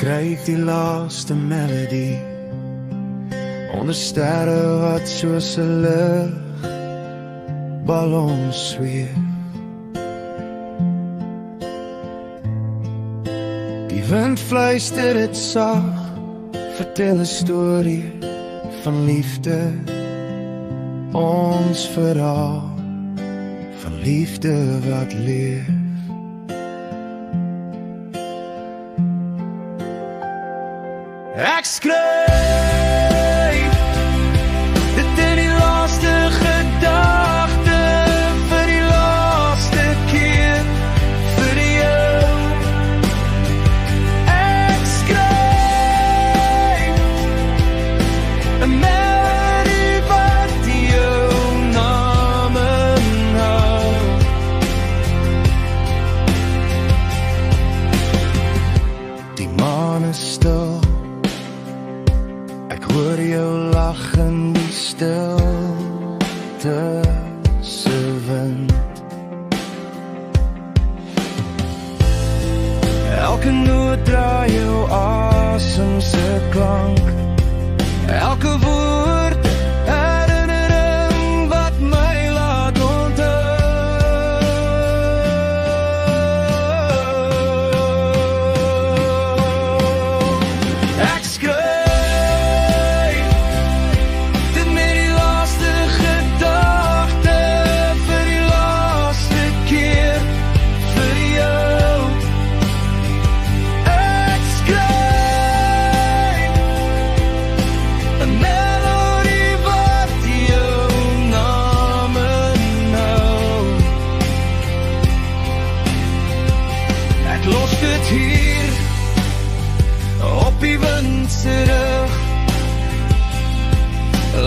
skryf die laaste melodie onder sterre wat soos 'n lugballon sweef. Die wind fluister dit sag, vertel 'n storie van liefde, ons verhaal van liefde wat leef. Ek skryf dit in die laaste gedagte, vir die laaste keer, vir jou. Ek skryf 'n melodie wat jou naam inhou. Die maan is stil, ek hoor jou lach in die stilte se wind. Elke noot draai jou asem se klank, elke woord herinnering wat my laat onthou. Ek skryf hier op die wind se rug,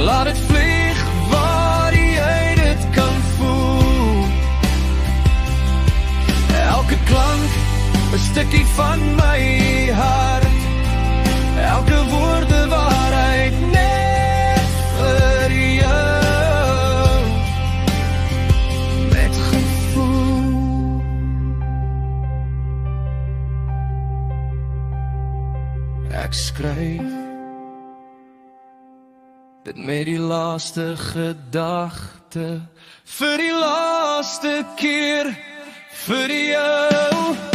laat het vlieg waar jy dit kan voel. Elke klank 'n stukkie van my hart, elke woorde waarheid net vir jou, met gevoel. Ek skryf dit met die laaste gedagte, vir die laaste keer, vir jou.